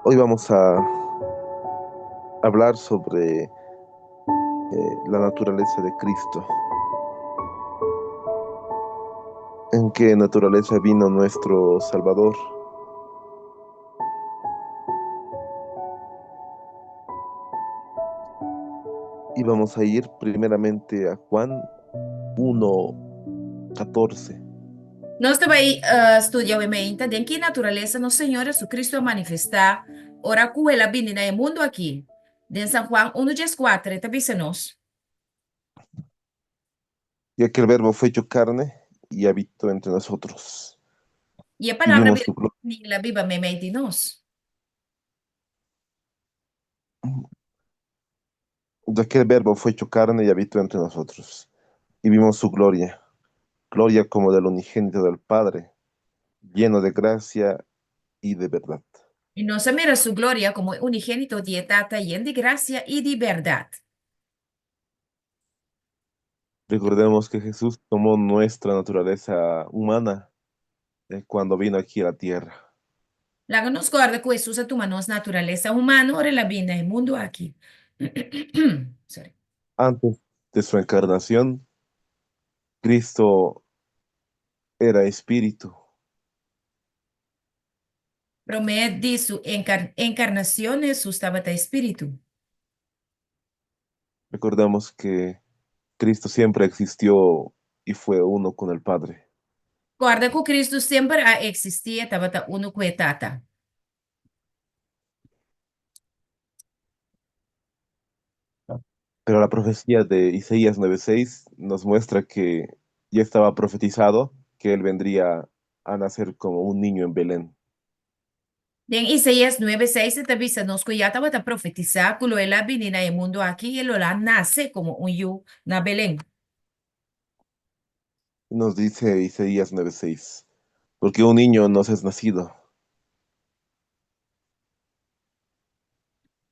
Hoy vamos a hablar sobre la naturaleza de Cristo. ¿En qué naturaleza vino nuestro Salvador? Y vamos a ir primeramente a Juan 1:14. Nós também estudiamos em que natureza nosso Senhor Jesus Cristo manifestar, ora que ela vem no mundo aqui. De São Juan 1:4, também se nós. Ya que el Verbo fue hecho carne y habitó entre nosotros. E a Y palavra vimos su gloria. vem na Bíblia mesmo de nós. Ya que el Verbo fue hecho carne y habitó entre nosotros. Y vimos su gloria. Gloria como del unigénito del Padre, lleno de gracia y de verdad. E nós mira sua glória como unigênito de etata, lleno de graça e de verdade. Recordemos que Jesús tomó nuestra naturaleza humana cuando vino aquí a la tierra. Lá nos guarda que Jesus toma nossa natureza humana, ora ela vem no mundo aqui. Sorry. Antes de su encarnación, Cristo era espíritu. Por meio de sua encarnação, Jesus estava espírito. Recordamos que Cristo siempre existió y fue uno con el Padre. Guarda que Cristo sempre a existia, estava uno com etata. Pero la profecía de Isaías 9:6 nos muestra que ya estaba profetizado que él vendría a nacer como un niño en Belén. Em Isaías 9:6, também se nos que já estava a profetizar que ela vinha no mundo aqui e ela nasce como yu na Belém. Nos dice Isaías 9:6, porque un niño nos es nacido,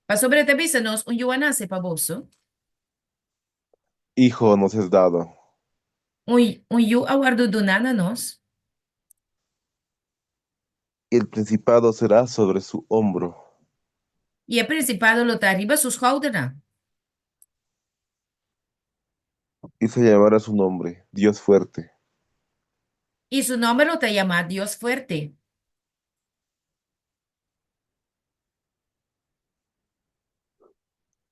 Para sobre também se nos yu nasce para bolso. hijo nos es dado, Yu aguardo do nana nós. y el principado será sobre su hombro, E é principado lo está arriba sus houdena. y se llamará su nombre, Dios fuerte, E su nome lo está llamado Dios fuerte.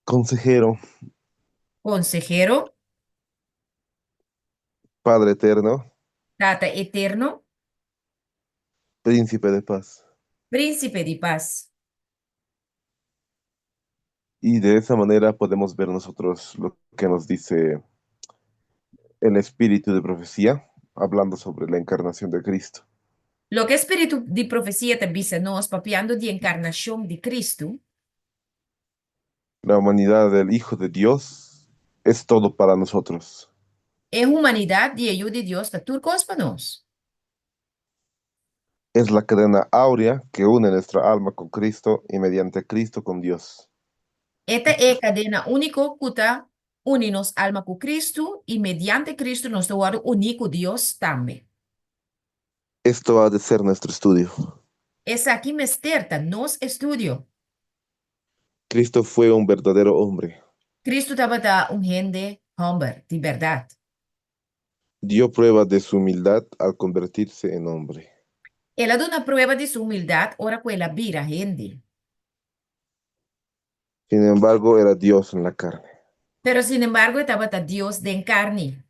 consejero, Consejero, Padre eterno, Tata eterno, príncipe de paz. príncipe de paz. Y de esa manera podemos ver nosotros lo que nos dice el espíritu de profecía, hablando sobre la encarnación de Cristo. Lo que espírito de profecia também se nos papiando de encarnação de Cristo. La humanidad del Hijo de Dios es todo para nosotros. É humanidade e ajuda de Deus está tudo para nós. Es la cadena áurea que une nuestra alma con Cristo y mediante Cristo con Dios. Esta é a cadena única que está une nos alma com Cristo e mediante Cristo nos está único Deus também. Esto ha de ser nuestro estudio. Essa aqui me esterta, nos estudio. Cristo fue un verdadero hombre. Cristo estava gente humble, de verdade. Dio prueba de su humildad al convertirse en hombre. Ela deu uma prova de sua humildade, ora que ela vira gente. Sin embargo, era Dios en la carne. Pero, sin embargo, estava Deus de carne.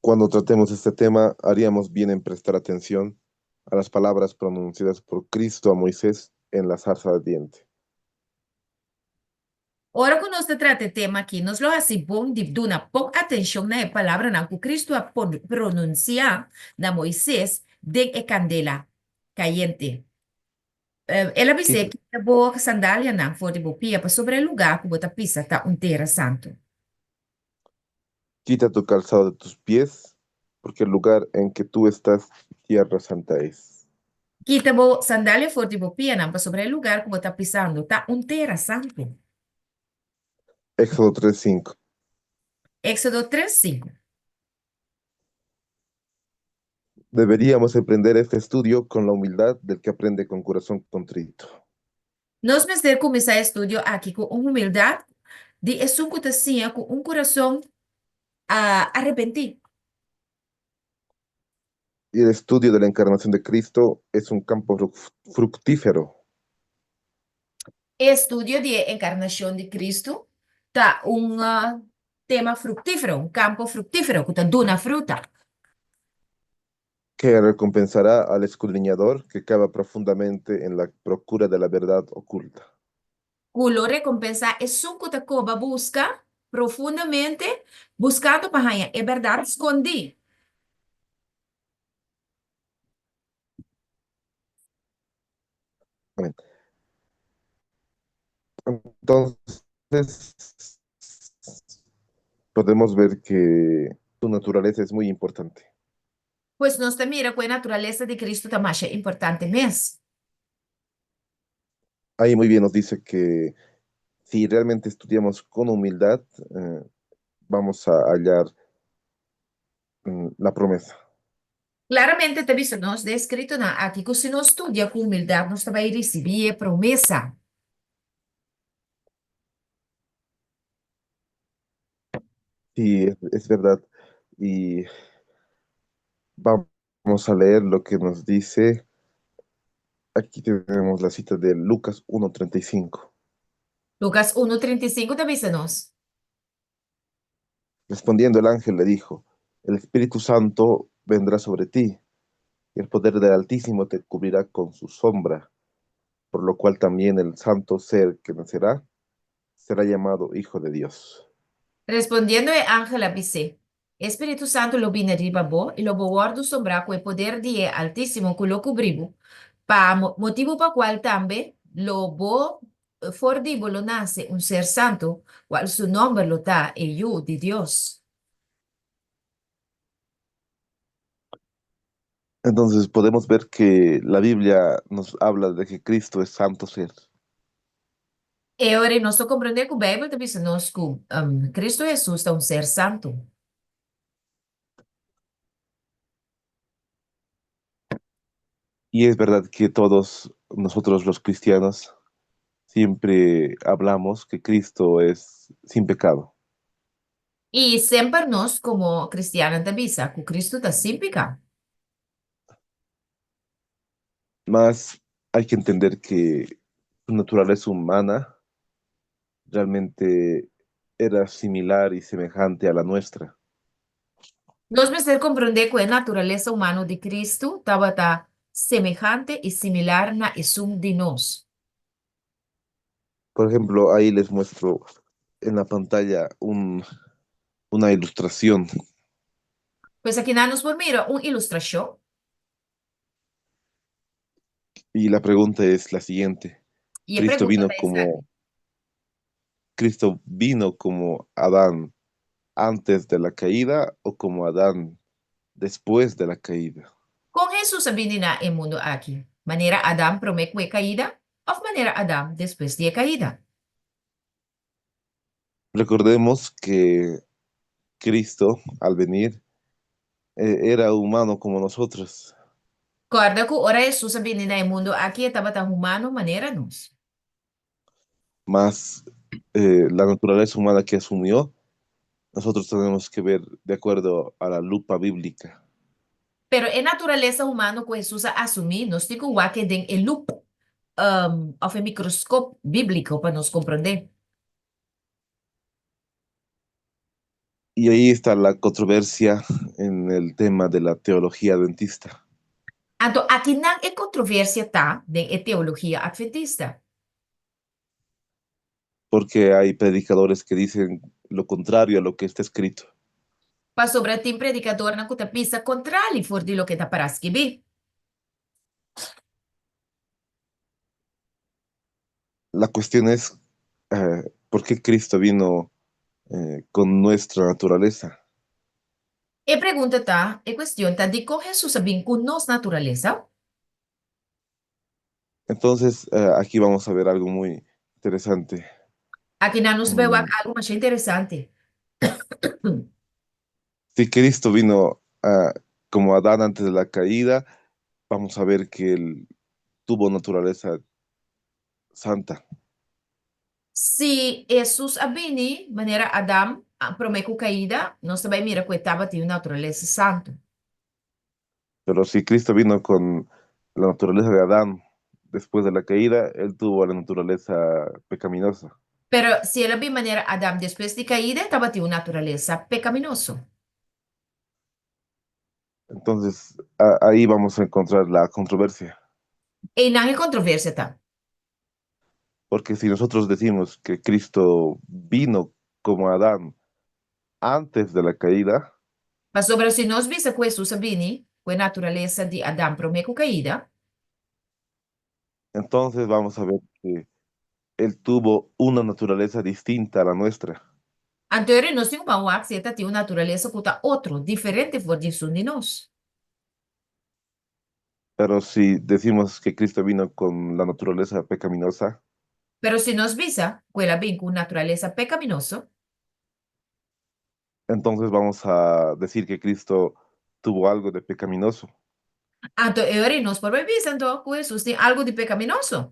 Cuando tratemos este tema, haríamos bien en prestar atención a las palabras pronunciadas por Cristo a Moisés en la zarza ardiente. Ora que nós trata tema aqui, nós lo assim bom de dar pouca atenção na palavra na que Cristo a pronunciar na Moisés de candela caliente. Ela disse Quita, que a boa sandália não for de bopia para sobre o lugar que bota pisa tá terra santo. quita tu calzado de tus pies, porque el lugar en que tú estás, tierra santa es. Kita bo sandália for de bopia não para sobre o lugar que bota pisando tá terra santo. Éxodo 3:5. Éxodo 3:5. Deberíamos emprender este estudio con la humildad del que aprende con corazón contrito. Nós mesmos começar estudio aqui com humildade, de assim, com coração arrependido. Y el estudio de la encarnación de Cristo es un campo fructífero Estudio de encarnação de Cristo tá tema fructífero, campo fructífero, que tá dando fruta. que recompensará al escudriñador que cava profundamente en la procura de la verdad oculta. Culo recompensa é suco da coba busca profundamente, buscando para é verdade escondi. Amén. Entonces, podemos ver que su naturaleza es muy importante. Pois nós também mira com a natureza de Cristo tá mais importante mesmo. Ahí muy bien nos dice que si realmente estudiamos con humildad, vamos a hallar la promesa. Claramente, te visto, nós descrito na aqui que se nós estudia com humildade, nós vai receber promessa. Sí, es verdad. Y vamos a leer lo que nos dice. Aquí tenemos la cita de Lucas 1:35. Lucas 1:35 te dice nós. Respondiendo el ángel le dijo, el Espíritu Santo vendrá sobre ti y el poder del Altísimo te cubrirá con su sombra, por lo cual también el santo ser que nacerá será llamado Hijo de Dios. Respondiendo el ángel dice, Espíritu Santo lo viene arriba bo y lo guardo sombra con el poder de Altísimo que lo cubribo, pa motivo para cual también lo bo fordibo lo nace un ser santo, cual su nombre lo da el yo de Dios. Entonces podemos ver que la Biblia nos habla de que Cristo es santo ser. E ora nós estou compreendendo que a Bíblia está dizendo nós que Cristo Jesus é um ser santo. Y es verdad que todos nosotros los cristianos siempre hablamos que Cristo es sin pecado. E sempre nós, como cristianos, também sabemos que Cristo está sem pecado. Más hay que entender que su naturaleza humana realmente era similar y semejante a la nuestra. Nós precisamos compreender que a natureza humana de Cristo estava semejante e similar na isum de nós. Por ejemplo, ahí les muestro en la pantalla una ilustración Pois aqui nós nos por mira uma ilustração. y la pregunta es la siguiente. E a ¿Cristo pergunta vino é essa. como, Cristo vino como Adán antes de la caída o como Adán después de la caída? Com Jesus a na em mundo aqui. Maneira Adão promete a caída, ou maneira Adão depois de caída. Recordemos que Cristo, al venir, era humano como nosotros, Corda que ora Jesus a na em mundo aqui estava tão humano maneira nós. más la naturaleza humana que asumió, nosotros tenemos que ver de acuerdo a la lupa bíblica. Pero é natureza humana que Jesus assumir, nós temos que den el loop of a microscópio bíblico para nos compreender. Y ahí está la controversia en el tema de la teología adventista, Então, aqui não é controvérsia, tá? Den é teologia adventista. porque hay predicadores que dicen lo contrario a lo que está escrito. Para sobre tem predicador na kuta pisa contrário for de lo que está para escrever. La cuestión es, ¿por qué Cristo vino con nuestra naturaleza? E pergunta tá, e questão tá de como Jesus vem com nossa natureza. Entonces, aquí vamos a ver algo muy interesante. Aqui não nos vê Mm, algo mais interessante. Si Cristo vino como Adán antes de la caída, vamos a ver que él tuvo naturaleza santa. Si Jesus abini, maneira Adam, promeco caída, nós também mira que estava tinha natureza santo. Pero si Cristo vino con la naturaleza de Adán después de la caída, él tuvo la naturaleza pecaminosa. Pero se ele abini maneira Adam depois de caída, estava tinha natureza pecaminoso. Entonces, ahí vamos a encontrar la controversia. E não é controvérsia, tá? Porque si nosotros decimos que Cristo vino como Adán antes de la caída, Mas sobre se nós visa que Jesus abini, com a natureza de Adam promeco caída, entonces vamos a ver que él tuvo una naturaleza distinta a la nuestra. anterior nós tínhamos uma que tinha uma natureza que está outro, diferente for disso de nós. Pero si decimos que Cristo vino con la naturaleza pecaminosa, Pero se nós visa que ela vem com natureza pecaminoso, entonces vamos a decir que Cristo tuvo algo de pecaminoso. então agora nós podemos ver então que Jesus tem algo de pecaminoso.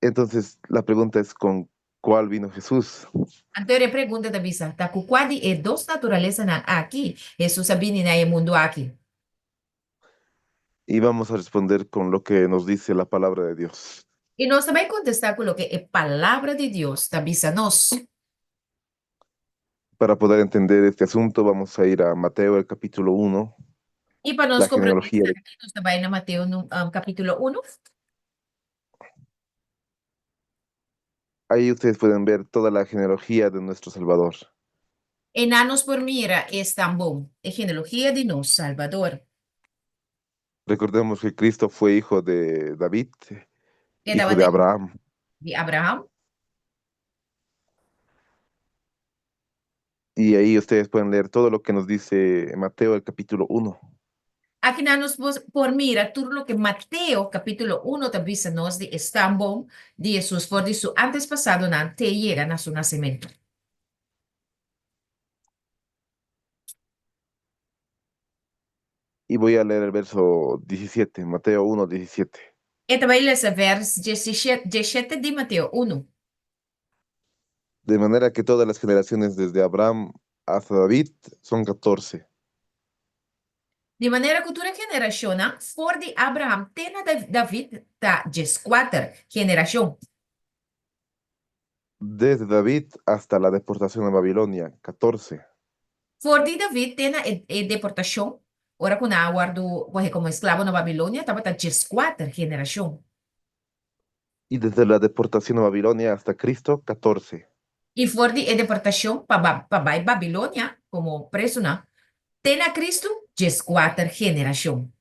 Entonces la pregunta es, ¿con cuál vino Jesús? Anterior pergunta da visa, tá com qual é duas naturezas aqui? Jesus abini na mundo aqui. Y vamos a responder con lo que nos dice la palabra de Dios. E nós também contestar com o que é palavra de Deus, da visa nós. Para poder entender este asunto, vamos a ir a Mateo, el capítulo 1, E para nós la compreender genealogía. aqui, nós também na Mateus no, capítulo 1. Ahí ustedes pueden ver toda la genealogía de nuestro Salvador. Enanos por mira es tan bom, é genealogia de nós, Salvador. Recordemos que Cristo fue hijo de David, É da hijo de Abraham. de Abraham. Y ahí ustedes pueden leer todo lo que nos dice Mateo, el capítulo 1. Aqui nanos por mira, tudo lo que Mateo capítulo 1 te avisa nós de es tan bom de Jesus for de su antes passado na te llega na su nascimento. Y voy a leer el verso 17, Mateo 1, 17. E também lesa vers 17 de Mateo 1. De manera que todas las generaciones desde Abraham hasta David son 14. De maneira que toda generação for de Abraham, tena David ta 14 generação. Desde David hasta la deportación a Babilonia, 14. For de David, tena deportação. Ora, quando a guardo como escravo na Babilônia, estava ta 14 generação. Y desde la deportación a Babilonia hasta Cristo, 14. E for de deportação para Babilônia, como preso, na, tem a Cristo 14 generação.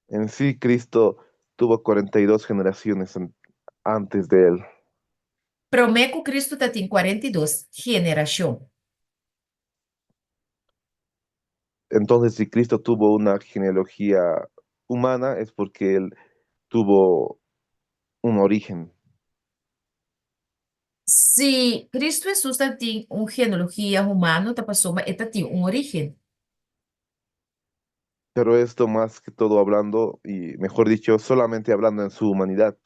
En sí, Cristo tuvo 42 generaciones antes de él. Promeco Cristo tem 42 generação. Entonces, si Cristo tuvo una genealogía humana, es porque él tuvo un origen. Se Cristo Jesus tem genealogia humana, tá passou, mas ele tem origem. Pero esto más que todo hablando, y mejor dicho, solamente hablando en su humanidad,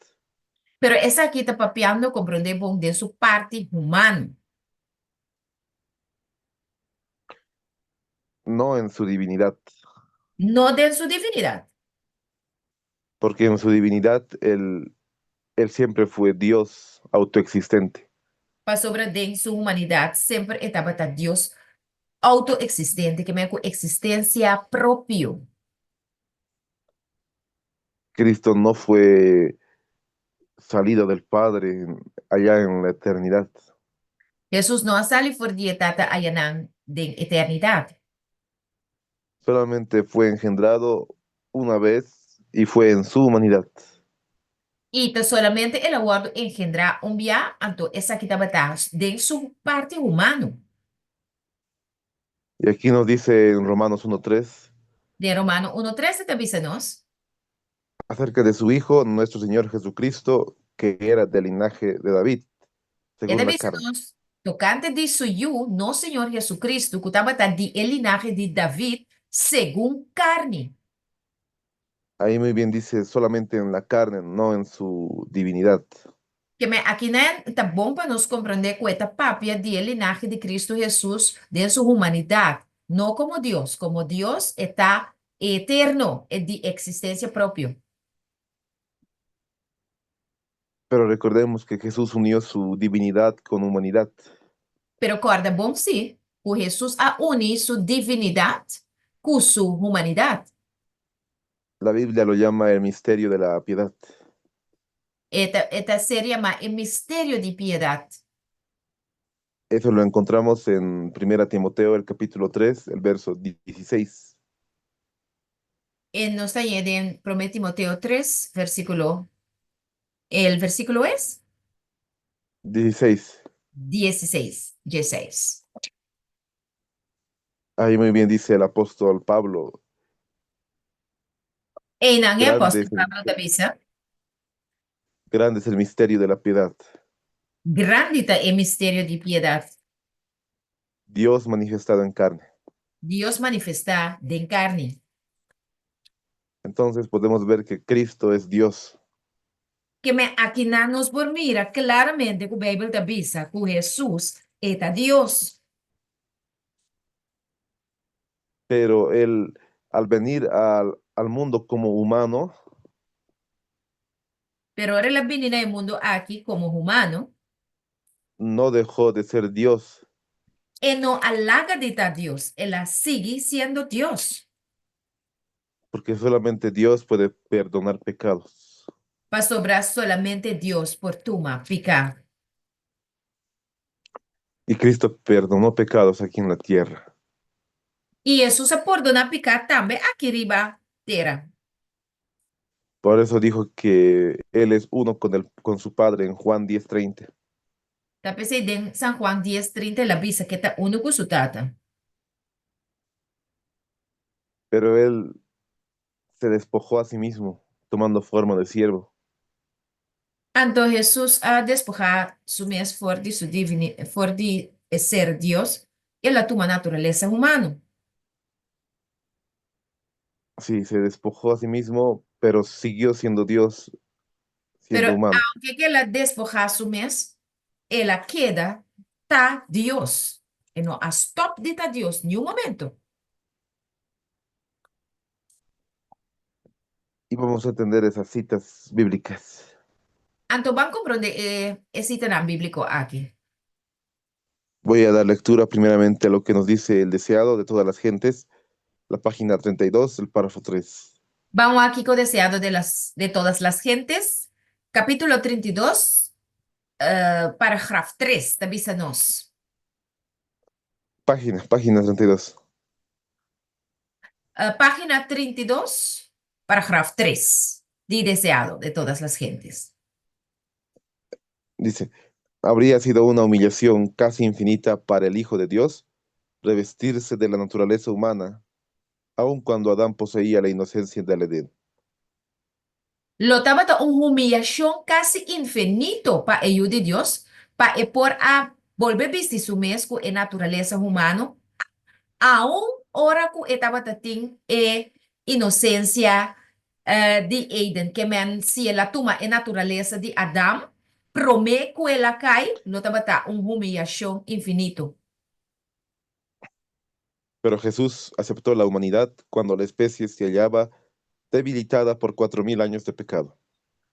Pero essa aqui está papeando compreender bom de sua parte humana, no en su divinidad, não de sua divinidade. porque en su divinidad él siempre fue Dios autoexistente. Para sobre de sua humanidade, sempre estava Deus autoexistente, que é com existência própria. Cristo no fue salido del Padre allá en la eternidad, Jesus não sale for dietata ayanang de eternidade. solamente fue engendrado una vez y fue en su humanidad. E tá solamente ele guarda engendrar via, então essa aqui estava de sua parte humana. Y aquí nos dice en Romanos 1:3 De Romano 1:13 te avisa nós. acerca de su Hijo, nuestro Señor Jesucristo, que era del linaje de David, E te según la avisa carne. nós Tocante de suyo, no Señor Jesucristo, que estaba de el linaje de David según carne. Ahí muy bien dice solamente en la carne, no en su divinidad. Que me aqui né, tá bom para nós compreender que esta papia de el linaje de Cristo Jesús de su humanidad, no como Dios está eterno, es de existencia propia. Pero recordemos que Jesús unió su divinidad con humanidad. Pero corda bom sí, que Jesús ha unido su divinidad con su humanidad. La Biblia lo llama el misterio de la piedad. Esta se llama el misterio de piedad. Eso lo encontramos en 1 Timoteo, el capítulo 3, el verso 16. Nos está en 1 Timoteo 3, versículo. El versículo es 16. 16. Ahí muy bien dice el apóstol Pablo, En ang grande apóstol es Pablo Tabisa, grande es el misterio de la piedad. grande está el misterio de piedad. Dios manifestado en carne. Dios manifesta de carne. Entonces podemos ver que Cristo es Dios, Que me aqui nos por mira claramente que o Bíblia Tabisa que Jesús está Dios. pero Él al venir al mundo como humano, Pero ahora la venida del mundo aquí como humano, no dejó de ser Dios, él no halaga de estar Dios, él sigue siendo Dios. porque solamente Dios puede perdonar pecados. Va sobrar solamente Dios por tuma, pica. Y Cristo perdonó pecados aquí en la tierra. Y eso se perdona picar también aquí arriba tierra. Por eso dijo que Él es uno con su Padre en Juan 10:30. Tapi en San Juan 10:30 la visa que está uno con su tata. Pero Él se despojó a sí mismo, tomando forma de siervo. Entonces Jesús ha despojado su mes fuerte, fuerte de ser Dios y la toma naturaleza humana. Sí, se despojó a sí mismo, pero siguió siendo Dios, Pero siendo humano. aunque que la despoja su mes, ella queda ta Dios. Y no a stop de ta Dios ni un momento. Y vamos a entender esas citas bíblicas. Entonces van a comprender ese tema bíblico aquí. Voy a dar lectura primeramente a lo que nos dice el deseado de todas las gentes, la página 32, el párrafo 3. Vamos aquí con deseado de todas las gentes. Capítulo 32, parágrafo 3, avísanos. Página 32. Página 32, parágrafo 3, de deseado de todas las gentes. Dice, habría sido una humillación casi infinita para el Hijo de Dios revestirse de la naturaleza humana, aun cuando Adán poseía la inocencia del Edén. Lo tabata una humillación casi infinito para ellos de Dios, para por a volver viste su mesco en naturaleza humana, aún ora que estaba tin inocencia de Eden, que men si la toma en naturaleza de Adán, promete que la cae, lo tabata una humillación infinito. Pero Jesús aceptó la humanidad cuando la especie se hallaba debilitada por 4000 años de pecado.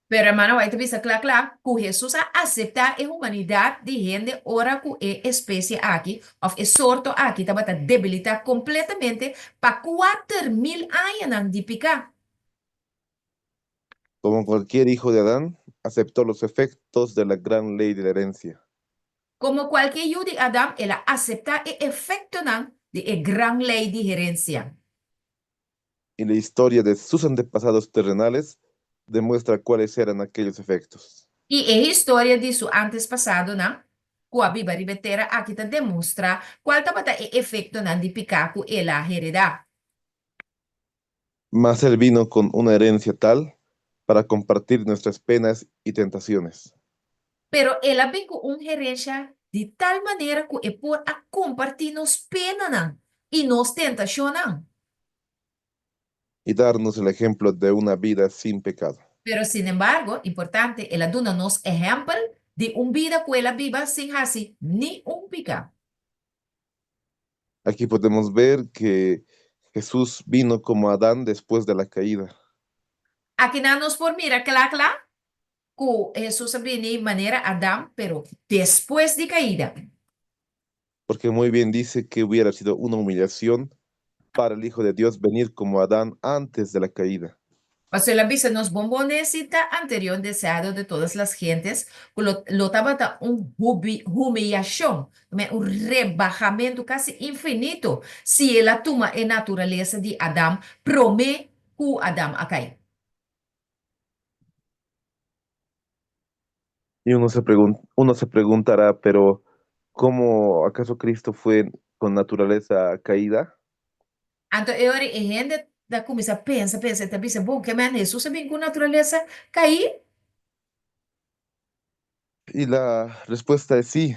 Pero hermano, vai te bisa claro, que Jesús a aceptar a humanidad de gente ora que especie aquí, of es sorto aquí, estaba debilitar completamente para 4000 años de picar. Como cualquier hijo de Adán, aceptó los efectos de la gran ley de la herencia. Como cualquier hijo de Adán, él acepta el efecto de la gran ley de herencia. Y la historia de sus antepasados terrenales demuestra cuáles eran aquellos efectos. Y la historia de su antes pasado, ¿no? Que a Biblia ribetera aquí te demuestra cuál estaba el efecto de picar que él ha heredado. Mas Él vino con una herencia tal para compartir nuestras penas y tentaciones. Pero él vino con una herencia de tal manera que é por a compartir nos pena não, e nos tentação não. y darnos el ejemplo de una vida sin pecado. Pero sin embargo, importante, ela dona nos ejemplo de vida que ela viva sin hacer ni pecado. Aquí podemos ver que Jesús vino como Adán después de la caída, Aqui não nos por mira, claro, que Jesus vem de maneira Adão, pero depois de caída. porque muy bien dice que hubiera sido una humillación para el Hijo de Dios venir como Adán antes de la caída. Pasó la vista nos bombonecita anterior deseado de todas las gentes, que lo tabata humillación, un rebajamiento casi infinito, si ela toma a naturaleza de Adão, promete que Adão acai. Y uno se preguntará, pero ¿cómo acaso Cristo fue con naturaleza caída? Então, eu e gente da começa pensa, tá pensa, bom, que man Jesus sabia com naturaleza cair? Y la respuesta es sí,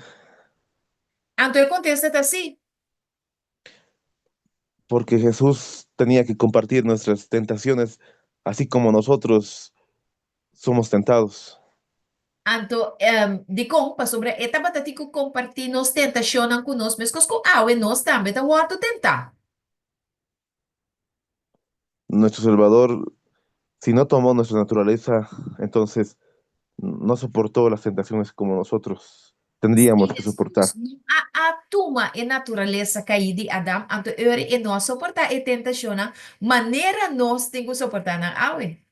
Então, eu contesta assim. porque Jesús tenía que compartir nuestras tentaciones, así como nosotros somos tentados. Então, de compa sobre esta batatico compartir nos tentação conosco, mas com awe nós também tá o tentar. Nuestro Salvador, si no tomó nuestra naturaleza, entonces no soportó las tentaciones como nosotros tendríamos Se que soportar. Jesus a tuma e natureza caída de Adão, então eu e nós suportar a tentação, maneira nós temos que suportar na awe.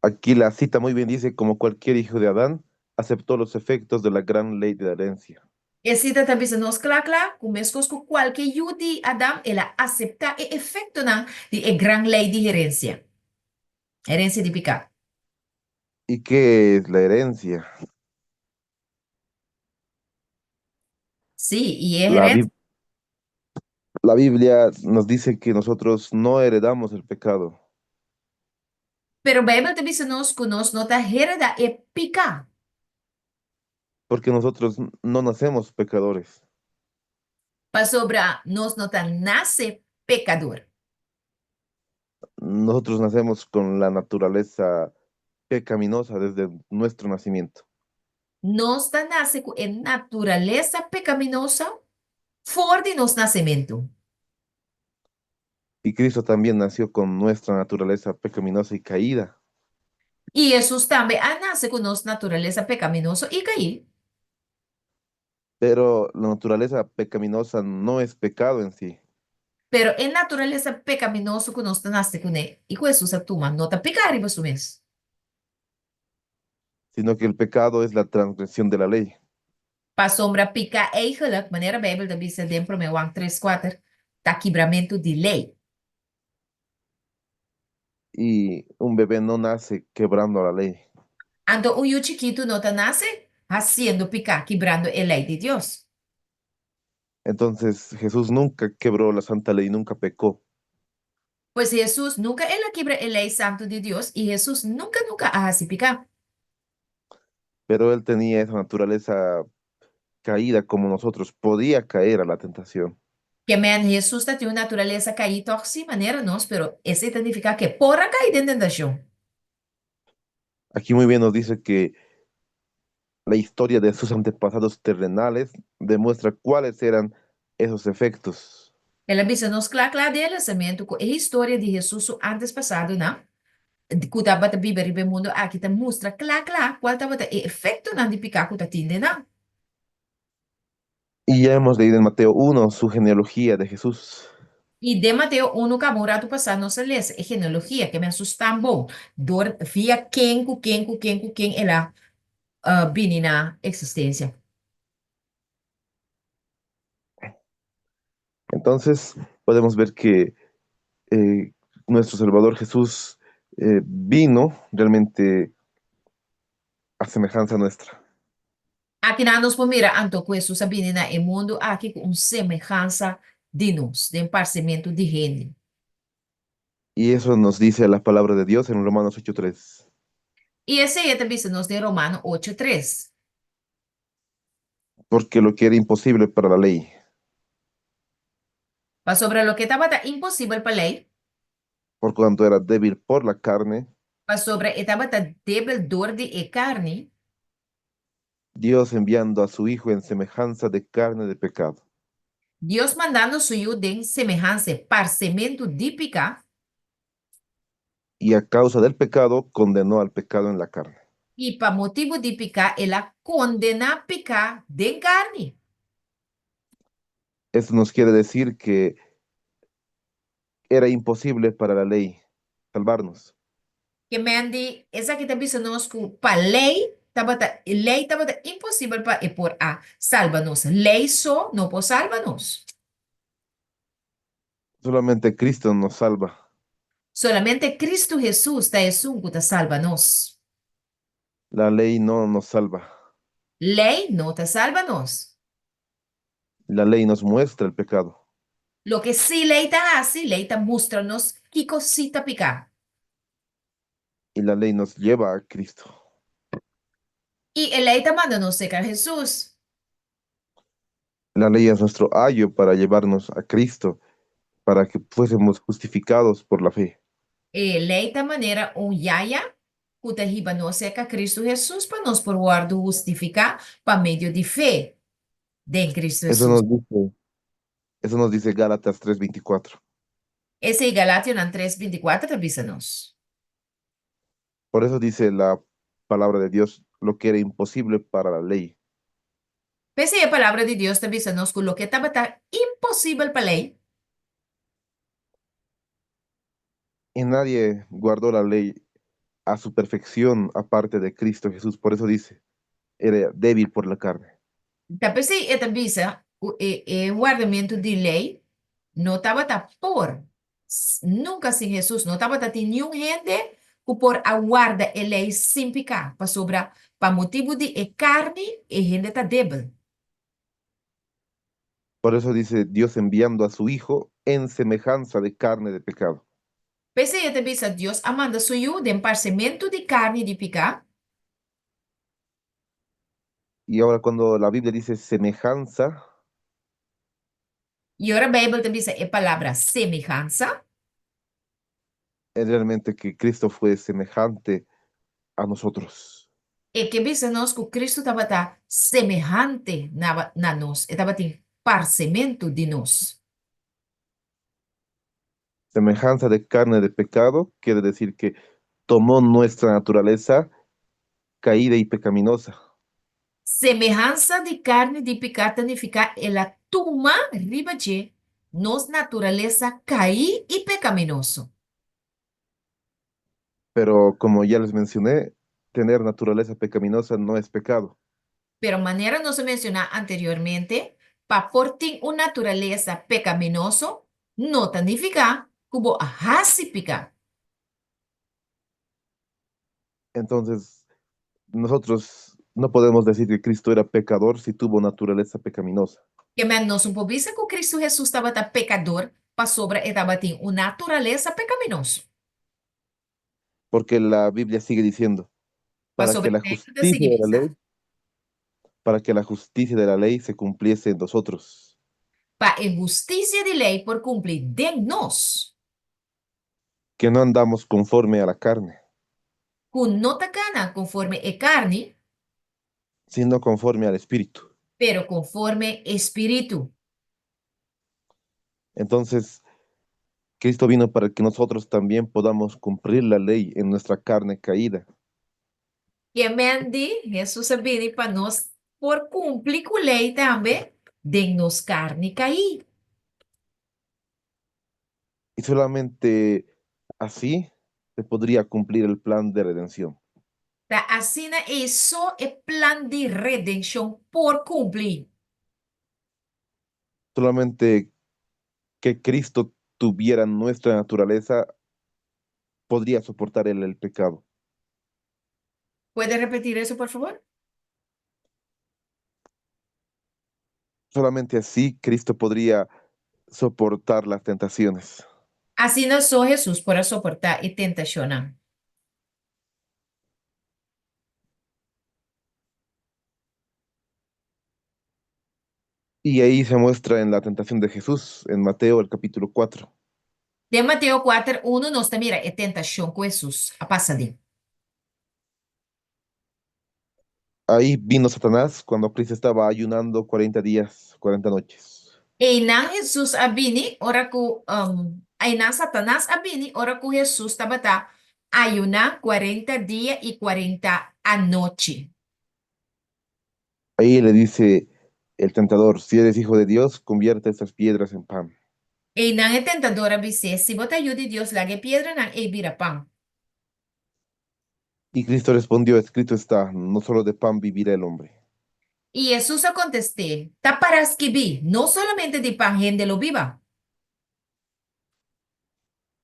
Aquí la cita muy bien dice, como cualquier hijo de Adán, aceptó los efectos de la gran ley de la herencia. E se também se nós claro, começo com qualquer de Adão, ela aceita e efeito na de a gran lei de herência de pecado. ¿Y qué es la herencia? Sim, e é La, herência. Bi- la Biblia nos dice que nosotros no heredamos el pecado, Pero a Bíblia também se nós conosco, nota hereda e pecado. porque nosotros no nacemos pecadores. Para sobre nós nota nasce pecador. Nosotros nacemos con la naturaleza pecaminosa desde nuestro nacimiento. Nós tá nasce com a natureza pecaminosa fora de nosso nascimento. Y Cristo también nació con nuestra naturaleza pecaminosa y caída. E Jesus também nasce com nossa natureza pecaminosa e cair. Pero la naturaleza pecaminosa no es pecado en sí, Pero a natureza pecaminosa que nós nasce com ele. E com Jesus a tuma, nota pecar e você mesmo. sino que el pecado es la transgresión de la ley. Para sombra picar eigenlijk, maneira a Bíblia da Bíblia de 1 João 3:4, tá quebramento de lei. Y un bebé no nace quebrando la lei. Então, o chiquito não tá nasce haciendo picar, quebrando a lei de Deus. Entonces Jesús nunca quebró la santa ley, nunca pecó, Pois Jesus nunca ela quebra a lei santo de Deus e Jesus nunca hace picar. pero él tenía esa naturaleza caída como nosotros, podía caer a la tentación. Que man, Jesus tem uma natureza caída, sim, maneira nós, pero esse significa que porra cair dentro da tentação. Aquí muy bien nos dice que la historia de sus antepasados terrenales demuestra cuáles eran esos efectos. Ela bisa nos claro dele, samento com a história de Jesus antes passado, não? Kuta bata Bíblia ribe mundo aqui tá mostra claro qual tá bata efeito não de picar kuta tinde, não? Y ya hemos leído en Mateo 1 su genealogía de Jesús. E de Mateo 1 camorato passado nossa lesa, a genealogia que me assustam bom, dor via quem ela vini na existência. Entonces podemos ver que eh, nuestro Salvador Jesús vino realmente a semejanza nuestra. Aqui na nos pomira anto com Jesus vini na e mundo aqui com semelhança de nós, de parecimento de gente. Y eso nos dice la palabra de Dios en Romanos 8:3. E esse aí também se nos de Romano 8:3. porque lo que era imposible para la ley, Pa sobre lo que estaba imposible para lei, por cuanto era débil por la carne, pa sobre estaba débil door de e carne, Dios enviando a su Hijo en semejanza de carne de pecado, Dios mandando suyo de semejanza, parcimento dípica, y a causa del pecado condenó al pecado en la carne. y pa motivo dípica, ela condena pica de carne. Esto nos quiere decir que era imposible para la ley salvarnos. Que mendi, esa que também se nós pa lei estava impossível para e por a salva-nos. Lei só não pode salva-nos. Solamente Cristo nos salva. Solamente Cristo Jesus está es un que salva-nos. La ley no nos salva. Lei não te salva-nos. La ley nos muestra el pecado Lo que sí lei está así, lei está mostra-nos que cosita picar. y la ley nos lleva a Cristo. Y el lei está mandando-nos secar Jesus. La ley es nuestro ayo para llevarnos a Cristo, para que fuésemos justificados por la fe. E lei está maneira yaya, que te riba nos seca Cristo Jesus para nos por guardo justificar para meio de fé de Cristo Eso Jesus. nos dice, eso nos dice Gálatas 3:24. Esse Galátias 3:24 avísanos. Por eso dice la palabra de Dios, lo que era imposible para la ley. Pese a palavra de Deus te avísanos que lo que estava impossível para a lei, Y nadie guardó la ley a su perfección aparte de Cristo Jesús. Por eso dice, era débil por la carne. tá pese e te avisa o guardamento de lei não estava por nunca sem Jesus, não estava tem nenhum gente que por aguarda a lei sem pecar, para sobra para motivo de carne e gente está débil. Por eso dice Dios enviando a su Hijo en semejanza de carne de pecado. Pese a te avisa Deus amanda suyo de parcimento de carne de pecar. Y ahora cuando la Biblia dice semejanza, E ora a Bíblia te avisa a palavra semelhança. es realmente que Cristo fue semejante a nosotros. E que visa nós que Cristo estava semelhante na nós, estava em parcimento de nós. Semejanza de carne de pecado quiere decir que tomó nuestra naturaleza caída y pecaminosa, Semelhança de carne de pecado significa ela toma riba de nos natureza cair e pecaminoso. pero como ya les mencioné, tener naturaleza pecaminosa no es pecado. Pero maneira nós mencionar anteriormente, para por ter uma natureza pecaminoso, não significa que vou arrasi pecar. Entonces, nosotros no podemos decir que Cristo era pecador si tuvo naturaleza pecaminosa, Que nós não podemos que Cristo Jesus estava pecador, para sobra estava tem uma natureza pecaminoso. porque la Biblia sigue diciendo, Para para que sobre la da justicia de la seguinte, ley, para que la justicia de la lei se cumpliese en nosotros, para a justiça de lei por cumprir de nós, que no andamos conforme a la carne, com nota cana conforme a carne, sino conforme al Espíritu. pero conforme espírito. Entonces, Cristo vino para que nosotros también podamos cumplir la ley en nuestra carne caída. Que mende Jesus sabia para nós por cumprir com lei também, de nos carne cair. Y solamente así se podría cumplir el plan de redención. Tá assim é só o plano de redenção por cumprir. Solamente que Cristo tuviera nuestra naturaleza podría soportar él el pecado. Pode repetir isso, por favor? Solamente así Cristo podría soportar las tentaciones. Assim não só Jesus para suportar a tentação. Y ahí se muestra en la tentación de Jesús, en Mateo el capítulo 4. De Mateus 4:1, nós está mira, é tentação com Jesus, a passadinha. Ahí vino Satanás cuando Cristo estaba ayunando 40 días, 40 noches. E não Jesus abini, ora que, aí não Satanás abini, ora que Jesus estava tá, ayunar 40 dias e 40 a noite. Ahí le dice el tentador, si eres hijo de Dios, convierte estas piedras en pan. E não é tentadora dizer, se você ajuda Deus, largue pedra, não é vira pão. Y Cristo respondió, escrito está, no solo de pan vivirá el hombre, E Jesus a contestou, tá para escrever, não somente de pão gente lo viva,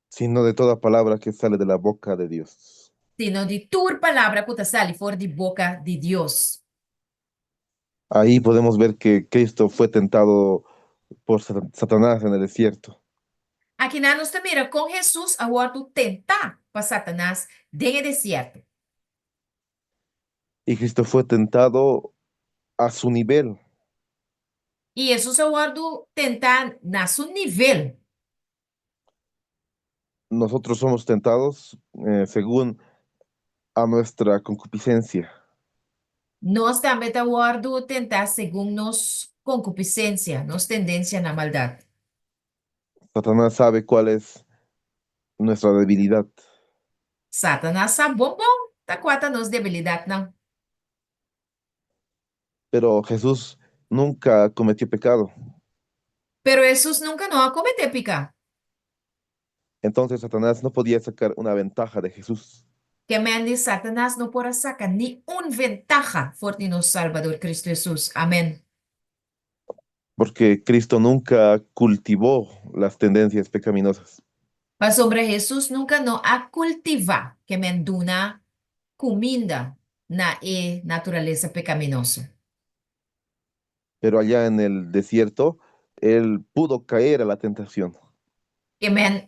sino de toda palabra que sale de la boca de Dios. sino de toda palavra que te sale fora de boca de Deus. Ahí podemos ver que Cristo fue tentado por Satanás en el desierto. Aqui na nós mira com Jesus a ordo tentar para Satanás dentro do deserto. Y Cristo fue tentado a su nivel. E Jesus a ordo tentar na seu nível. Nosotros somos tentados según a nuestra concupiscencia. Nós também a ordo tentar segundo nos concupiscência, nos tendência na maldade. Satanás sabe cuál es nuestra debilidad, Satanás sabe bom, tá quata nos debilidade não. pero Jesús nunca cometió pecado. Pero Jesus nunca não cometeu pecado. Entonces Satanás no podía sacar una ventaja de Jesús, Que mende Satanás não pode sacar ni ventaja for de nosso Salvador Cristo Jesus. Amém. porque Cristo nunca cultivó las tendencias pecaminosas. Mas sobre Jesus nunca não a cultivar, que menduna comida na natureza pecaminosa. Pero allá en el desierto, él pudo caer a la tentación, Que men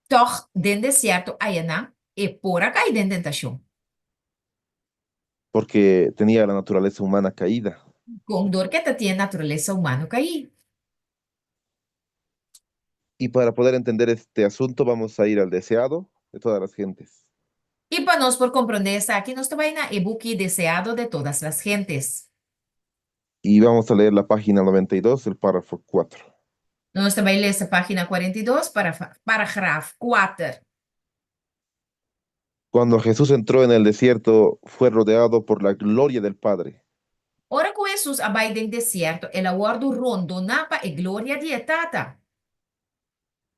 toch den deserto ayana e por acá y den tentación. porque tenía la naturaleza humana caída. Con dor que te tiene naturaleza humana caí. Y para poder entender este asunto, vamos a ir al deseado de todas las gentes. Y para nos por comprender esta aquí nos vaina e buki deseado de todas las gentes. Y vamos a leer la página 92, el párrafo 4. Nos também lê essa página 42, parágrafo 4. Cuando Jesús entró en el desierto, fue rodeado por la gloria del Padre. Ora com Jesus abai den deserto, el aguardo rondo napa e gloria de etata.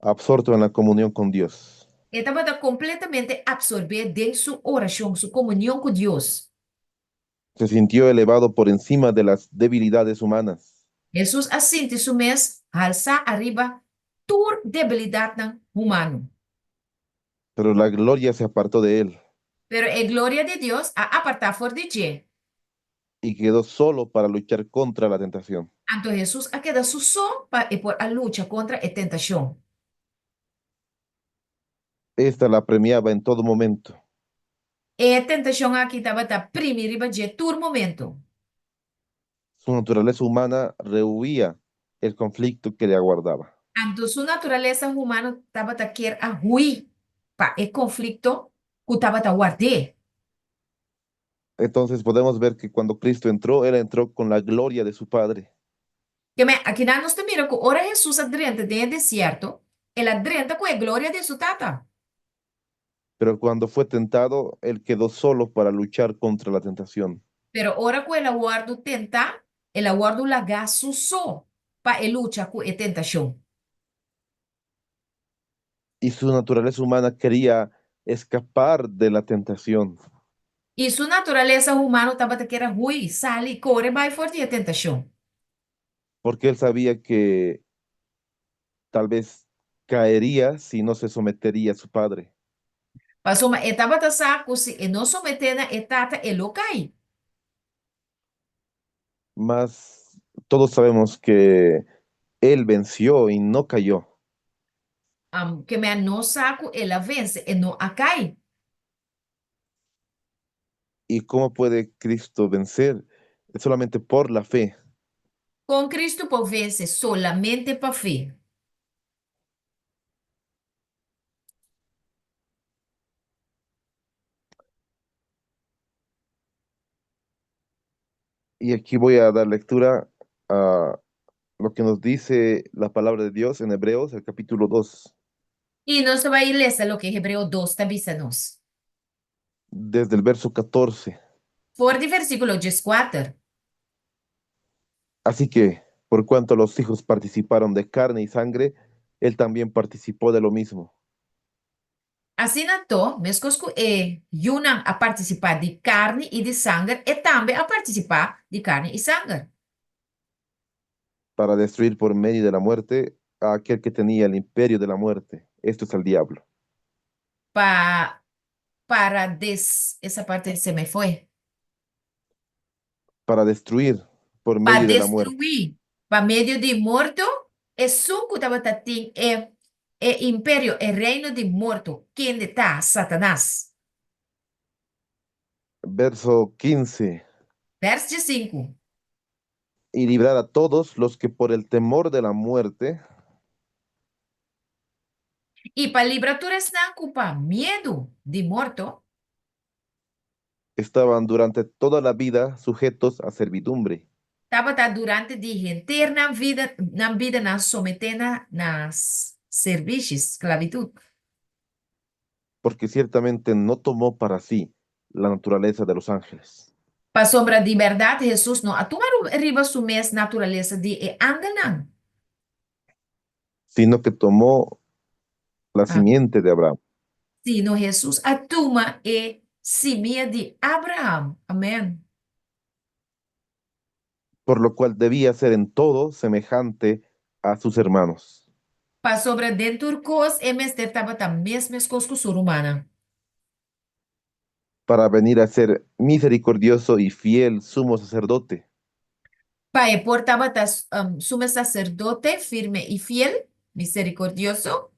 Absorto en la comunión con Dios. Estava completamente absorvido en su oración, su comunión con Dios. Se sintió elevado por encima de las debilidades humanas, Jesus assinti su mes, alça arriba, tur debilidad nan humano. pero la gloria se apartó de él Pero a gloria de Dios a apartar for de ti. y quedó solo para luchar contra la tentación. Anto Jesus a queda su son pa e por a lucha contra a tentación. Esta la premiaba en todo momento. E a tentación aqui estava ta primeira de tur momento. Su naturaleza humana rehuía el conflicto que le aguardaba. Anto su naturaleza humana estava ta quer a hui pa e conflicto que estava ta guardar. Entonces podemos ver que cuando Cristo entró, Él entró con la gloria de su Padre. Que me, aqui na nós te mira que ora Jesus adrenta de deserto, ele adrenta com a glória de su tata. Pero cuando fue tentado, Él quedó solo para luchar contra la tentación. Pero ora com ele aguardo tenta, ele aguardo lagar su so pa e lucha com a tentação. Y su naturaleza humana quería escapar de la tentación, E sua natureza humana estava te querer ruim, sali, corre, vai for de a tentação. porque Él sabía que tal vez caería si no se sometería a su Padre. Passou uma etapa ta saco se e não someter na etata e locai. Mas todos sabemos que Él venció y no cayó. Que me não saco, ela vence e não acai. ¿Y cómo puede Cristo vencer? Es solamente por la fe. Com Cristo por vence solamente para fe. Y aquí voy a dar lectura a lo que nos dice la palabra de Dios en Hebreos, el capítulo 2, E nós vai ler o que Hebreu 2 está nos. desde el verso 14. For de versículo 14. Así que, por cuanto los hijos participaron de carne y sangre, él también participó de lo mismo, Assim, então, mesmo que Yunam a participar de carne e de sangue, e também a participar de carne e sangue, para destruir por medio de la muerte a aquel que tenía el imperio de la muerte. Esto es el diablo. pa, essa parte se me foi, Para destruir por para medio de la muerte. destruir, para meio de morto, e suco estava tatim, império, e reino de morto, quem está? Satanás. Verso 15. Verso 5. Y librar a todos los que por el temor de la muerte E para livrar não culpa medo de morto, estaban durante toda la vida sujetos a servidumbre, estava durante de inteira na vida na sometendo nas serviços, esclavitud. porque ciertamente no tomó para sí la naturaleza de los ángeles, Para sombra de verdade, Jesus não atuaram riba sua mesma natureza de ángel, não. sino que tomó la Ah, simiente de Abraham, sino Jesus atuma simia de Abraão. Amém. por lo cual debía ser en todo semejante a sus hermanos, Para sobre dentro cos, mestre estava a mesma coisa que o ser humano. para venir a ser misericordioso y fiel sumo sacerdote Pai, portava sumo sacerdote firme e fiel, misericordioso,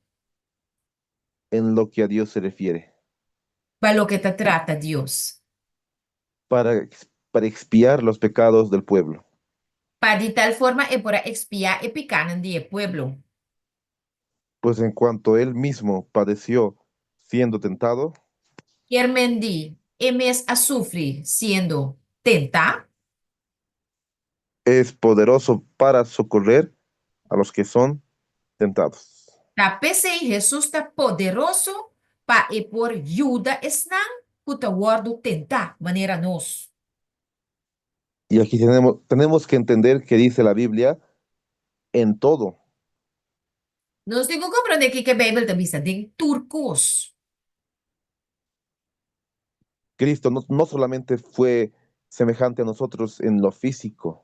en lo que a Dios se refiere, para lo que te trata Deus. para expiar los pecados del pueblo. Para de tal forma para expiar e pecado de pueblo. Pues en cuanto él mismo padeció siendo tentado, Quer mentir, mes a sufrir siendo tenta, es poderoso para socorrer a los que son tentados. ta pensei Jesus está poderoso para por ajuda esnan puta guardo tentar maneira nos. Y aquí tenemos que entender que dice la Biblia en todo. Nós temos que compreender que a Bíblia também está em turcos. Cristo no solamente fue semejante a nosotros en lo físico,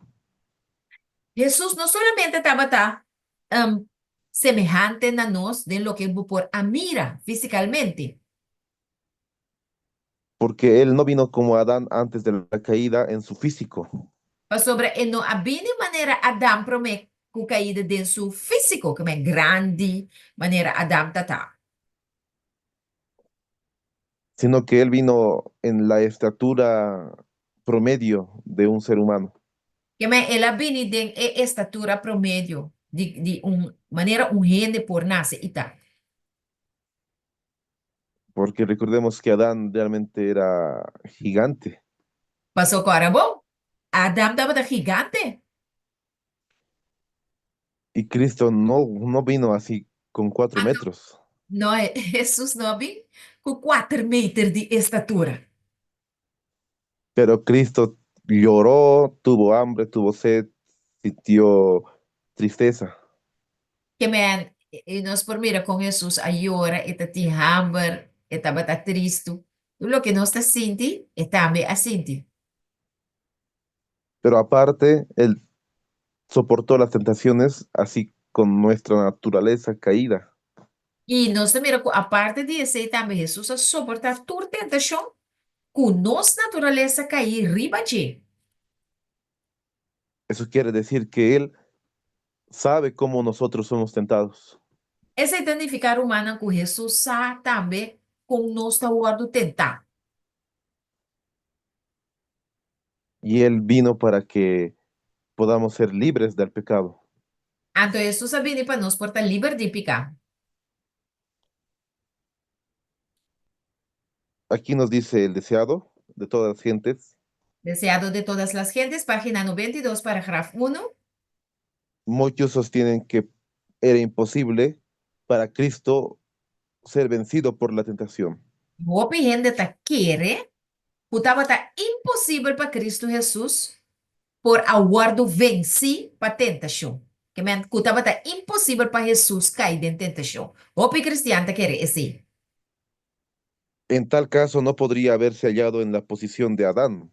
Jesus não solamente estava semejante a nós de lo que por a mira fisicamente, porque él no vino como Adán antes de la caída en su físico, mas sobre e não habia de maneira Adam prome com caída de seu físico, que é grande maneira Adam tata. sino que él vino en la estatura promedio de un ser humano. Que ela vem de estatura promédio de maneira rende por nasce e tá. Porque recordemos que Adán realmente era gigante Passou agora bom? Adam estava gigante. y Cristo no vino así con 4 metros, Não, Jesus não vem com 4 metros de estatura. pero Cristo lloró, tuvo hambre, tuvo sed, sintió tristeza, Que e nós por mira com Jesus a llora, e tá te hambre, e tá triste. Tudo que nós está sentindo, e também a sentir. pero aparte él soportó las tentaciones así con nuestra naturaleza caída. E nós também, a parte disso, e também Jesus a suportar toda tentação, com nossa natureza cair riba de. Eso quiere decir que él sabe cómo nosotros somos tentados Essa identificar humana com Jesus sabe também com nós está guardo tentar. y él vino para que podamos ser libres del pecado. Então, Jesus ha venido para nos portar livre de pecar. Aquí nos dice el deseado de todas las gentes. Deseado de todas las gentes, página 92, parágrafo 1. Muchos sostienen que era imposible para Cristo ser vencido por la tentación. Hope gente ta querer, putava tá impossível para Cristo Jesus por aguardo venci para tentação. Que men, putava tá impossível para Jesus cair em tentação. Hope cristiano ta querer esse. En tal caso, no podría haberse hallado en la posición de Adán.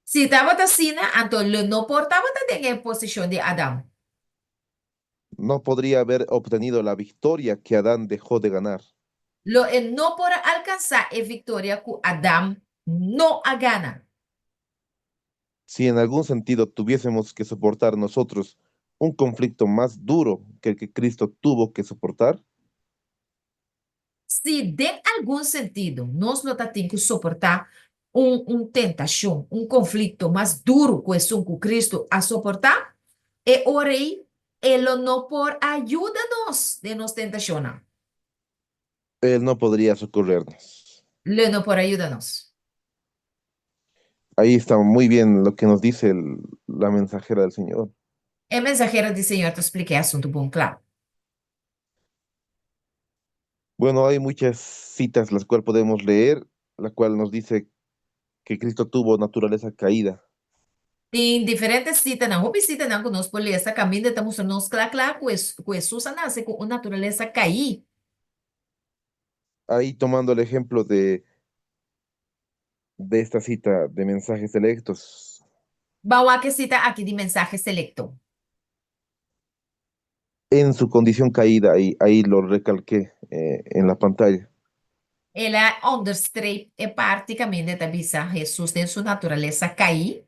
Se tava tá sina, então le não portava tá em posição de Adão. No podría haber obtenido la victoria que Adán dejó de ganar. Lo não por alcançar a vitória que Adão não a gana. Si en algún sentido tuviésemos que soportar nosotros un conflicto más duro que el que Cristo tuvo que soportar, Se de algum sentido nós não temos que suportar tentação, conflito mais duro que isso que Cristo a suportar, e orei, ele não por ajuda-nos de nos tentação. Él no podría socorrernos. Ele não por ajuda-nos. Ahí está muy bien lo que nos dice la mensajera del Señor. É mensageiro do Senhor te expliquei assunto bom, claro. Bueno, hay muchas citas las cuales podemos leer, la cual nos dice que Cristo tuvo naturaleza caída. Tem diferentes citas, não, houve cita não que nós podemos essa caminho, estamos nos claro que Jesus nasce com uma natureza cair. Ahí tomando el ejemplo de esta cita de mensajes selectos, Vamos a que cita aqui de mensagem selecto. en su condición caída, ahí lo recalqué en la pantalla. Ela understreep é praticamente da bisa Jesus em sua natureza cair.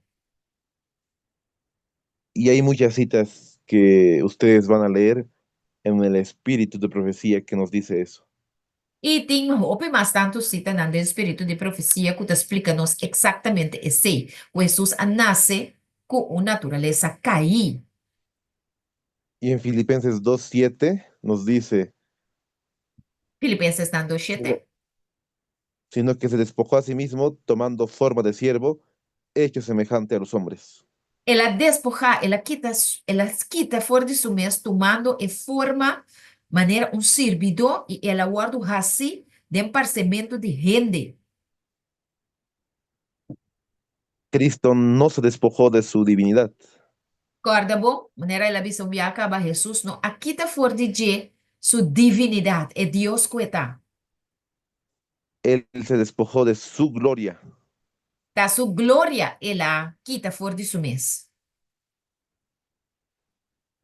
Y hay muchas citas que ustedes van a leer en el espíritu de profecía que nos dice eso. E tem houve mais tanto cita no espírito de profecia que te explica nos exatamente esse. O Jesus nasce com uma natureza cair. Y en Filipenses 2:7 nos dice, Filipenses dando sino 7. sino que se despojó a sí mismo tomando forma de siervo, hecho semejante a los hombres. Ela despoja, ela quita fora de su mês, tomando e forma, maneira servidor, e ela guarda assim, de parcimento de gente. Cristo no se despojó de su divinidad. Corda bom? Maneira ela visão acaba Jesus, não, a quita fora de sua divinidade, é Deus que está. Él se despojó de su gloria. Da sua glória, ela quita fora de su mês.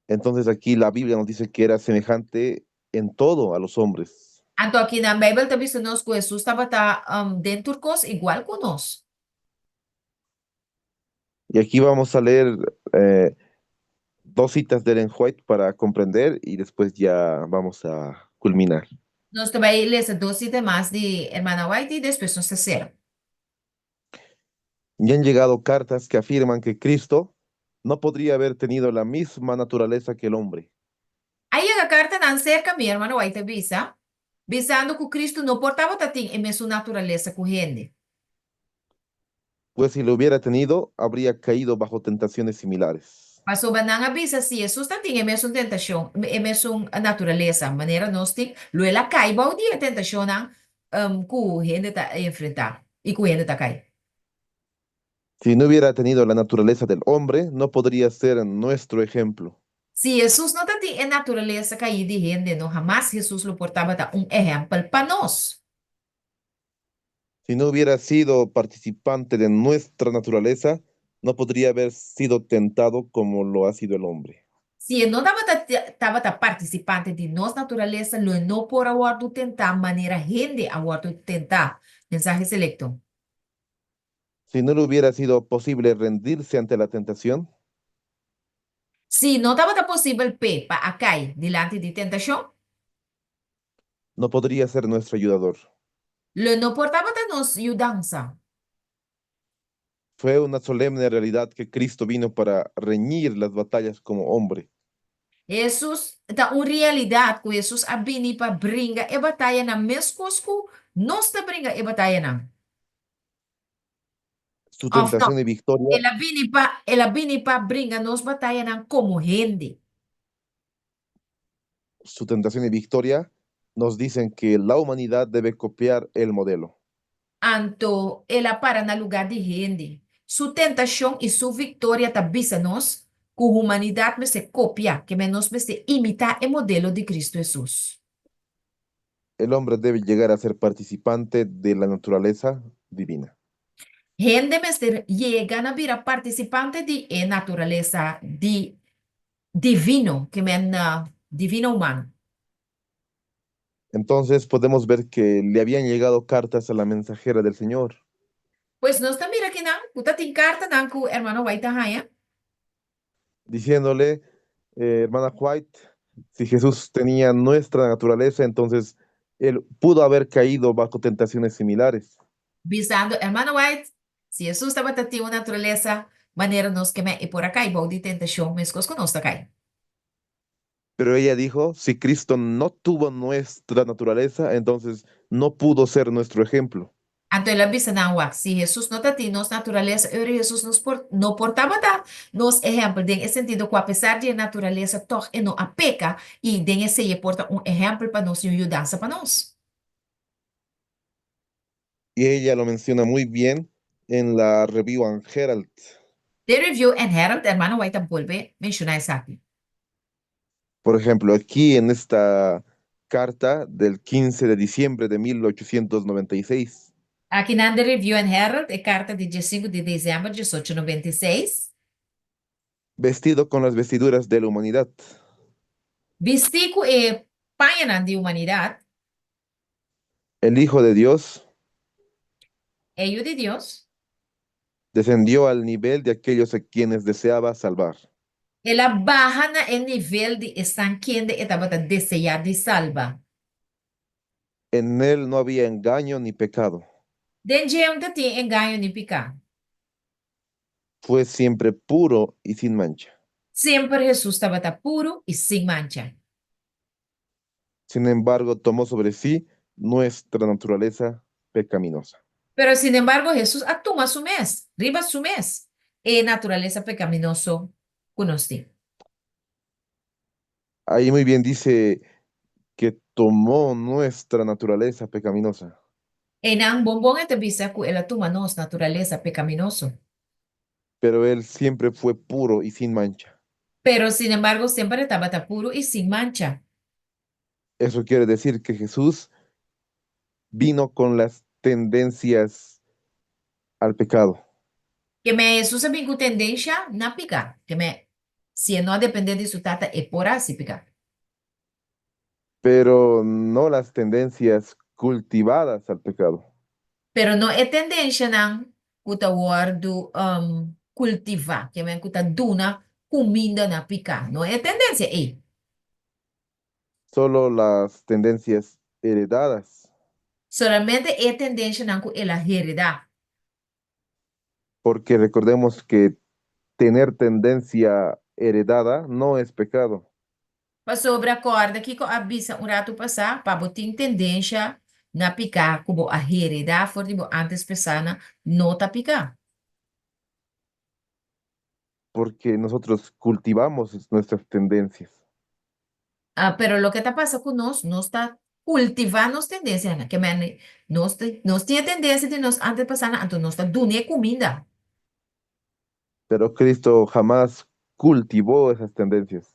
Entonces aquí la Biblia nos dice que era semejante en todo a los hombres. Então, aqui na Bíblia também se nós que Jesus estava dentro de nós, igual que nós. Y aquí vamos a leer dos citas de Ellen White para comprender y después ya vamos a culminar. Nós também lemos 12 demais de Hermana White e depois nós terceiro. Y han llegado cartas que afirman que Cristo no podría haber tenido la misma naturaleza que el hombre, Aí a carta não cerca minha irmã White bisa, visando que Cristo não portava tatim em sua natureza corrente. pues si lo hubiera tenido, habría caído bajo tentaciones similares. Mas o bananga bisa se Jesus tatim em sua tentação, em sua natureza, maneira nós tem, luela cai bao dia tentação não, que gente tá enfrentar e que gente tá cai. Si no hubiera tenido la naturaleza del hombre, no podría ser nuestro ejemplo. Se Jesus não tatim em natureza cair de gente, não jamás Jesus lo portava ta exemplo para nós. Si no hubiera sido participante de nuestra naturaleza, no podría haber sido tentado como lo ha sido el hombre. Se não estava participante de nossa natureza, lo não por aguardo tentar maneira gente aguardo tentar. Mensaje selecto. Si no le hubiera sido posible rendirse ante la tentación, Se não estava possível pe para acai delante de tentação, no podría ser nuestro ayudador. lo não portava da nos mudança. Fue una solemne realidad que Cristo vino para reñir las batallas como hombre. Jesus, da uma realidade que Jesus abini para brinca e batalha na mescosco, nós te brinca e batalha na. Su Of no, tentación y victoria, ela bini pa brinca nos batalha na como gente. su tentación y victoria nos dicen que la humanidad debe copiar el modelo. Anto, ela para na lugar de gente. Su tentação e su vitória ta bisa nós, que a humanidade me se copia, que me nos me se imitar o modelo de Cristo Jesus. El hombre debe llegar a ser participante de la naturaleza divina. Gente me se llega a vir a participante de natureza de divino, que me na divino humano. Entonces podemos ver que le habían llegado cartas a la mensajera del Señor, Pues nós também aqui não, puta tem carta não que o hermano vai estar aí. diciéndole, hermana White, si Jesús tenía nuestra naturaleza, entonces él pudo haber caído bajo tentaciones similares. Visando, hermano White, se Jesus estava tendo uma natureza, maneira nos que me e por acá e bom de tentação, mas coisas que nós está cá. Pero ella dijo, si Cristo no tuvo nuestra naturaleza, entonces no pudo ser nuestro ejemplo. Então ela bisa não, se Jesus não está tendo nossa natureza, eu Jesus nos não portava dar nos exemplo, em esse sentido, que apesar de a natureza, toch e não a peca, e tem esse porta um exemplo para nós e uma mudança para nós. Y ella lo menciona muy bien en la Review and Herald. The review and Herald, hermano White, vuelve a mencionar isso aqui. Por ejemplo, aquí en esta carta del 15 de diciembre de 1896, Aqui na The Review and Herald, é carta de dia 5 de dezembro de 1896. vestido con las vestiduras de la humanidad, Vestico é página de humanidade, el Hijo de Dios ello de Deus. descendió al nivel de aquellos a quienes deseaba salvar. Ela barra na el nível de estar quem estava desejar de salva. En él no había engaño ni pecado. Dentro onde tem engano nem pecado. Fue siempre puro y sin mancha. Sempre Jesus estava puro e sem mancha. Sin embargo, tomó sobre sí nuestra naturaleza pecaminosa. Pero, sin embargo, Jesus atuma su mes, riba su mes. E natureza pecaminoso conosco. Ahí muy bien dice que tomó nuestra naturaleza pecaminosa. E nang bombong ito bisa ku ela tuma nos natureza pecaminoso. Pero él siempre fue puro y sin mancha. Pero, sin embargo, siempre estaba puro y sin mancha. Eso quiere decir que Jesús vino con las tendencias al pecado, Que me Jesus sabe com tendência na picar. Que me, se não depender de su tata, é por assim picar. pero no las tendencias cultivadas al pecado. Pero não é tendência não kuta wardu cultivar. Que me kuta duna comida na picar. Não é tendência, é. Solo las tendencias heredadas, Solamente é tendência não ku ela heredar. porque recordemos que tener tendencia heredada no es pecado. Para sobre a corda que avisa um rato passar, para botar tendência na picar, como a heredar, for tipo antes pesana, não tá picar. Porque nosotros cultivamos nuestras tendencias. Pero lo que está pasando con nos está cultivando tendências, né? Que man, nós tinha tendência de nos antepassados, então nós está dando comida. Pero Cristo jamás cultivó esas tendencias.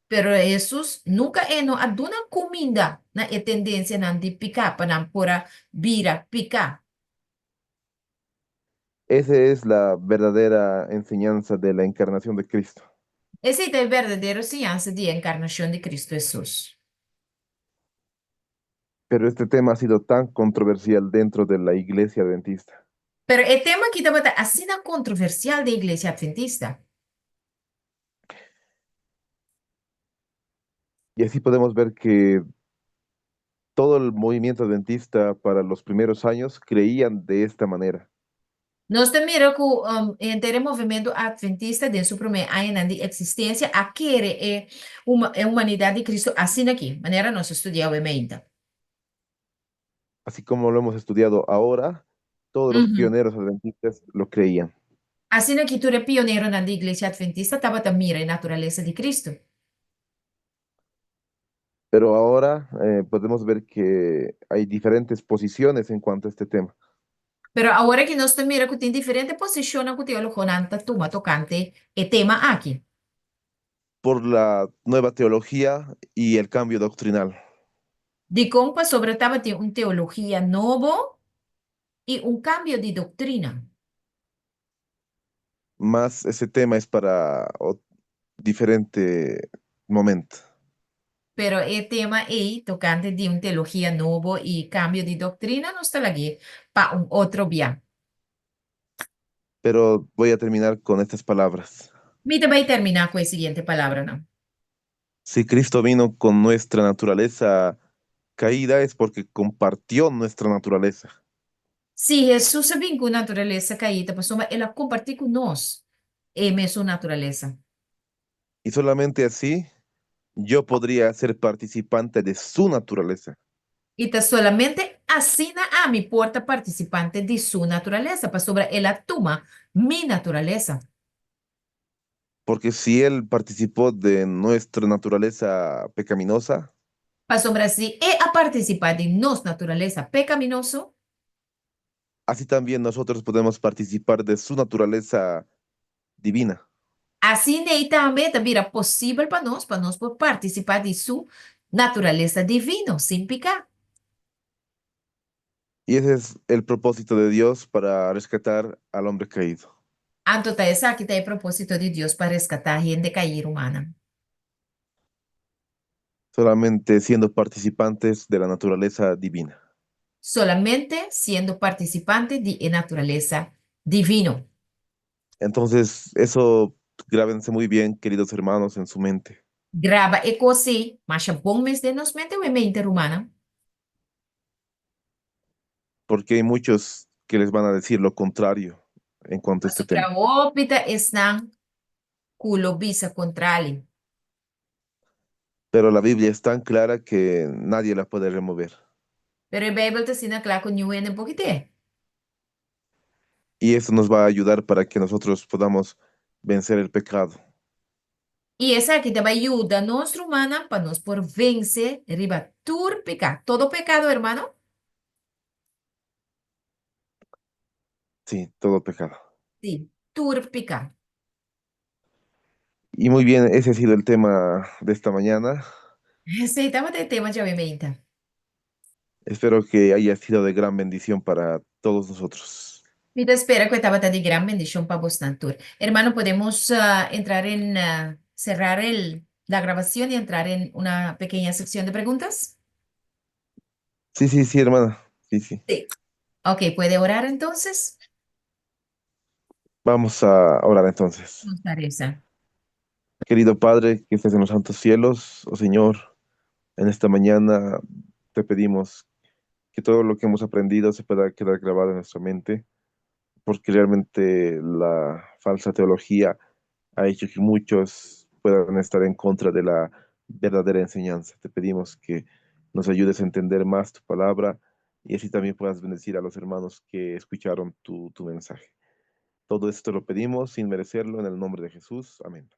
Pero Jesus nunca é no aduna comida na é tendência nan de picar, para não pora vira picar. Esa es la verdadera enseñanza de la encarnación de Cristo. Essa é a verdadeira ciência de encarnação de Cristo Jesus. Pero este tema ha sido tan controversial dentro de la iglesia adventista. Pero o tema que estava assim na controversial da Igreja Adventista. Y así podemos ver que todo el movimiento adventista para los primeros años creían de esta manera. Nós também mira que entre o movimento adventista de su primeira ano de existência, aquele é a humanidade de Cristo assim aqui, maneira nós estudiamos ainda. Así como lo hemos estudiado ahora, todos los Uhum. pioneros adventistas lo creían. Assim aqui, tu é pioneiro na igreja adventista, estava também a natureza de Cristo. Pero ahora podemos ver que hay diferentes posiciones en cuanto a este tema. Pero agora que nós também mira que tem diferente posição que o teólogo nanta toma tocante e tema aqui. Por la nueva teología y el cambio doctrinal. De compa sobre estava tem teologia novo e cambio de doutrina. Más ese tema es para diferente momento. Pero el tema aí, tocante de teología novo e cambio de doctrina, não está aqui para outro dia. Pero voy a terminar con estas palabras. Me vai terminar com a seguinte palavra, não? Si Cristo vino con nuestra naturaleza caída es porque compartió nuestra naturaleza. Se Jesus sabia com natureza caída, pessoa, ela compartilha conosco a mesma natureza. Y solamente así yo podría ser participante de su naturaleza. E tá solamente assina a mi porta participante de sua natureza, para sobre ela toma mi natureza. Porque si Él participó de nuestra naturaleza pecaminosa, Para sobre si é a participar de nossa natureza pecaminoso, así también nosotros podemos participar de su naturaleza divina. assim daí também era possível para nós por participar de sua natureza divina, sem pecar. Y ese es el propósito de Dios para rescatar al hombre caído. Então, tá, essa aqui tá o propósito de Deus para resgatar a gente caída humana. Solamente siendo participantes de la naturaleza divina. Solamente sendo participante de natureza divino. Entonces, eso grábense muy bien, queridos hermanos, en su mente, Grava e così, mas é bom mês de nos mente o mente humana. porque hay muchos que les van a decir lo contrario en cuanto a este tema. Sobre a órbita estão culo bisa contrali. Pero la Biblia es tan clara que nadie la puede remover. Pero a Bíblia está sendo claro que não é um pouquinho. Y eso nos va a ayudar para que nosotros podamos vencer el pecado. E essa aqui também ajuda a nossa humana para nós por vencer riba tur pecado. Todo pecado, hermano? Sí, todo pecado. Sim, tur pecado. Y muy bien, ese ha sido el tema de esta mañana. Aceitamos o tema de obviamente. Espero que haya sido de gran bendición para todos nosotros. Me espera que estava de gran bendición para vos, Nantur. Hermano, podemos entrar en, cerrar la grabación y entrar en una pequeña sección de preguntas. Sí, sí, sí, hermana. Sí, sí. Sí. Ok, ¿puede orar entonces? Vamos a orar entonces. Nos parece. Querido Padre, que estés en los santos cielos, oh Señor, en esta mañana te pedimos que todo lo que hemos aprendido se pueda quedar grabado en nuestra mente, porque realmente la falsa teología ha hecho que muchos puedan estar en contra de la verdadera enseñanza. Te pedimos que nos ayudes a entender más tu palabra y así también puedas bendecir a los hermanos que escucharon tu mensaje. Todo esto lo pedimos sin merecerlo en el nombre de Jesús. Amén.